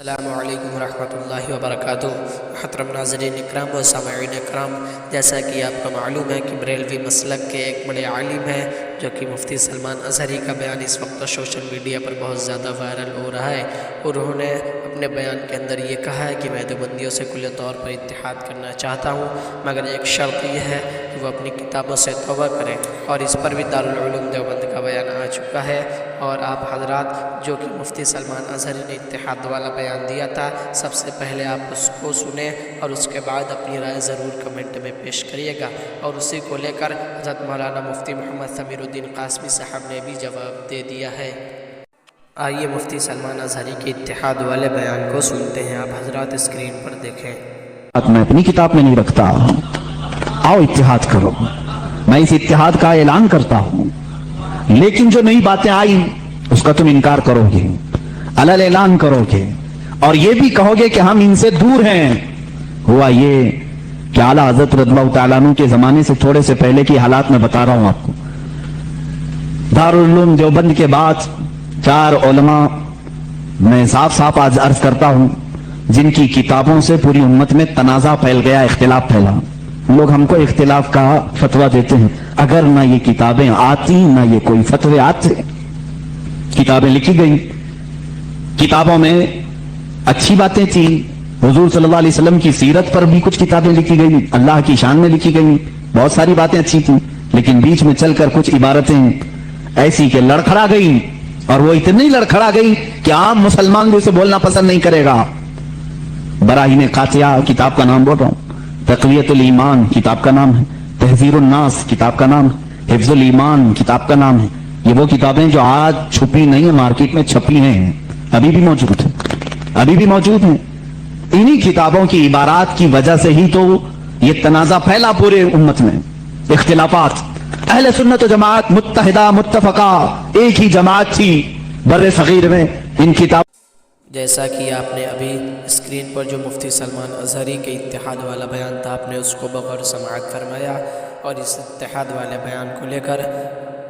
السلام علیکم ورحمۃ اللہ وبرکاتہ۔ محترم ناظرین اکرام و سامعین اکرام، جیسا کہ آپ کو معلوم ہے کہ بریلوی مسلک کے ایک بڑے عالم ہیں جو کہ مفتی سلمان اظہری کا بیان اس وقت سوشل میڈیا پر بہت زیادہ وائرل ہو رہا ہے، اور انہوں نے اپنے بیان کے اندر یہ کہا ہے کہ میں دیوبندیوں سے کل طور پر اتحاد کرنا چاہتا ہوں، مگر ایک شرط یہ ہے کہ وہ اپنی کتابوں سے توبہ کریں، اور اس پر بھی دارالعلوم دیوبند کا بیان آ چکا ہے۔ اور آپ حضرات جو کہ مفتی سلمان اظہری نے اتحاد والا بیان دیا تھا، سب سے پہلے آپ اس کو سنیں اور اس کے بعد اپنی رائے ضرور کمنٹ میں پیش کریے گا، اور اسی کو لے کر حضرت مولانا مفتی محمد سمیر الدین قاسمی صاحب نے بھی جواب دے دیا ہے۔ آئیے مفتی سلمان اظہری کے اتحاد والے بیان کو سنتے ہیں، آپ حضرات اسکرین پر دیکھیں۔ میں اپنی کتاب میں نہیں رکھتا، آؤ اتحاد کرو، میں اس اتحاد کا اعلان کرتا ہوں، لیکن جو نئی باتیں آئی اس کا تم انکار کرو گے، علل اعلان کرو گے، اور یہ بھی کہو گے کہ ہم ان سے دور ہیں۔ ہوا یہ کہ اعلیٰ حضرت رضی اللہ تعالیٰ عنہ کے زمانے سے تھوڑے سے پہلے کی حالات میں بتا رہا ہوں آپ کو۔ دارالعلوم دیوبند کے بعد 4 علماء میں صاف آج عرض کرتا ہوں جن کی کتابوں سے پوری امت میں تنازع پھیل گیا، اختلاف پھیلا۔ لوگ ہم کو اختلاف کا فتویٰ دیتے ہیں، اگر نہ یہ کتابیں آتی نہ یہ کوئی فتوے آتے۔ کتابیں لکھی گئی، کتابوں میں اچھی باتیں تھی، حضور صلی اللہ علیہ وسلم کی سیرت پر بھی کچھ کتابیں لکھی گئی، اللہ کی شان میں لکھی گئی، بہت ساری باتیں اچھی تھیں، لیکن بیچ میں چل کر کچھ عبارتیں ایسی کہ لڑکھڑا گئی، اور وہ اتنی لڑکھڑا گئی کہ عام مسلمان بھی اسے بولنا پسند نہیں کرے گا۔ براہین قاطعہ کتاب کا نام بول رہا ہوں، تقویت الایمان کتاب کا نام ہے، تحذیر الناس کتاب کا نام ہے، حفظ الایمان کتاب کا نام ہے۔ یہ وہ کتابیں جو آج چھپی نہیں ہیں، مارکیٹ میں چھپی ہیں، ابھی بھی موجود ہیں، ابھی بھی موجود ہیں۔ انہی کتابوں کی عبارات کی وجہ سے ہی تو یہ تنازع پھیلا پورے امت میں، اختلافات۔ اہل سنت و جماعت متحدہ متفقہ ایک ہی جماعت تھی بر صغیر میں۔ ان کتاب جیسا کہ آپ نے ابھی اسکرین پر جو مفتی سلمان اظہری کے اتحاد والا بیان تھا، آپ نے اس کو بغور سماعت فرمایا، اور اس اتحاد والے بیان کو لے کر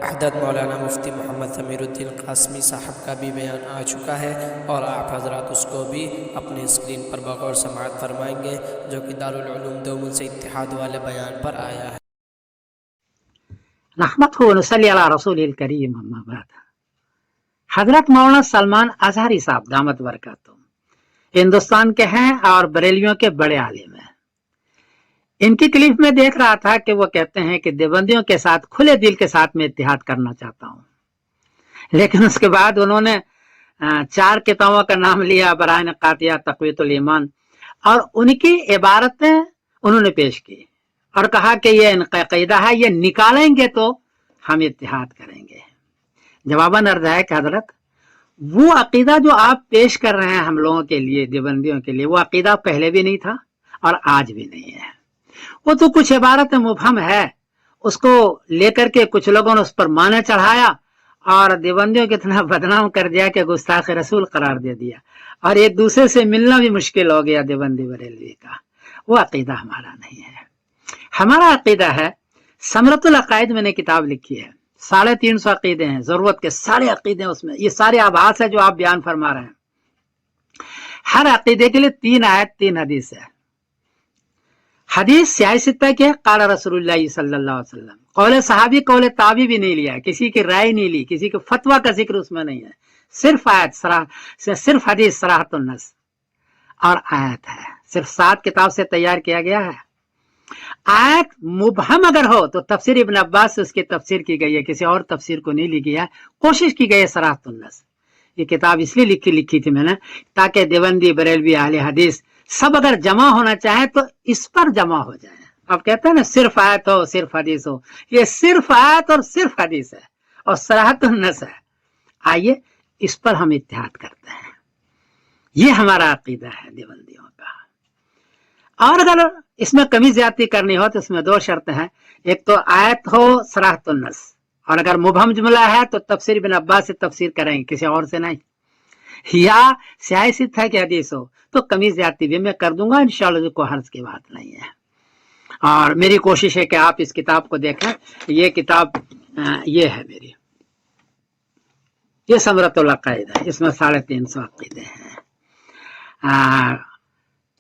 حضرت مولانا مفتی محمد سمیر الدین قاسمی صاحب کا بھی بیان آ چکا ہے، اور آپ حضرات اس کو بھی اپنی اسکرین پر بغور سماعت فرمائیں گے، جو کہ دارالعلوم دیوبند سے اتحاد والے بیان پر آیا ہے۔ نحمدہ و نصلی علی رسول الکریم، اما بعد۔ حضرت مولانا سلمان اظہری صاحب دامت برکاتہم ہندوستان کے ہیں اور بریلیوں کے بڑے عالم ہیں۔ ان کی کلپ میں دیکھ رہا تھا کہ وہ کہتے ہیں کہ دیوبندیوں کے ساتھ کھلے دل کے ساتھ میں اتحاد کرنا چاہتا ہوں، لیکن اس کے بعد انہوں نے 4 کتابوں کا نام لیا، براہین قاطعہ، تقویت الایمان، اور ان کی عبارتیں انہوں نے پیش کی اور کہا کہ یہ ان کا عقیدہ ہے، یہ نکالیں گے تو ہم اتحاد کریں گے۔ جواباً عرض ہے کہ حضرت وہ عقیدہ جو آپ پیش کر رہے ہیں ہم لوگوں کے لیے، دیوبندیوں کے لیے، وہ عقیدہ پہلے بھی نہیں تھا اور آج بھی نہیں ہے۔ وہ تو کچھ عبارت مبہم ہے، اس کو لے کر کے کچھ لوگوں نے اس پر معنی چڑھایا اور دیوبندیوں کو اتنا بدنام کر دیا کہ گستاخ رسول قرار دے دیا، اور ایک دوسرے سے ملنا بھی مشکل ہو گیا دیوبندی بریلوی کا۔ وہ عقیدہ ہمارا نہیں ہے۔ ہمارا عقیدہ ہے، ثمرۃ العقائد میں نے کتاب لکھی ہے، 350 عقیدے ہیں، ضرورت کے سارے عقیدے اس میں، یہ سارے آبھاس ہے جو آپ بیان فرما رہے ہیں۔ ہر عقیدے کے لیے 3 آیت 3 حدیث ہے۔ حدیث سیاہ ستہ کے قال رسول اللہ صلی اللہ علیہ وسلم، قول صحابی قول تابعی بھی نہیں لیا، کسی کی رائے نہیں لی، کسی کے فتویٰ کا ذکر اس میں نہیں ہے، صرف آیت، صرف حدیث صراحت النص اور آیت ہے، صرف 7 کتاب سے تیار کیا گیا ہے۔ آیت مبہم اگر ہو تو تفسیر ابن عباس سے اس کی تفسیر کی گئی ہے، کسی اور تفسیر کو نہیں لکھی ہے، کوشش کی گئی ہے صراحت النص۔ یہ کتاب اس لیے لکھی تھی میں نے تاکہ دیوبندی بریلوی اہل حدیث سب اگر جمع ہونا چاہیں تو اس پر جمع ہو جائیں۔ اب کہتے ہیں نا صرف آیت ہو صرف حدیث ہو، یہ صرف آیت اور صرف حدیث ہے اور صراحت النص ہے۔ آئیے اس پر ہم اتحاد کرتے ہیں، یہ ہمارا عقیدہ ہے دیوبندیوں کا۔ اور اگر اس میں کمی زیادتی کرنی ہو تو اس میں 2 شرطیں ہیں، ایک تو آیت ہو صراحت النص، اور اگر مبہم جملہ ہے تو تفسیر ابن عباس سے تفسیر کریں گے، کسی اور سے نہیں، یا سیاہ ستہ ہے کہ حدیث ہو تو کمی زیادتی بھی میں کر دوں گا انشاءاللہ، کوئی حرج کی بات نہیں ہے۔ اور میری کوشش ہے کہ آپ اس کتاب کو دیکھیں، یہ کتاب یہ ہے میری، یہ ثمرۃ العقائد ہے، اس میں 350 عقیدے ہیں۔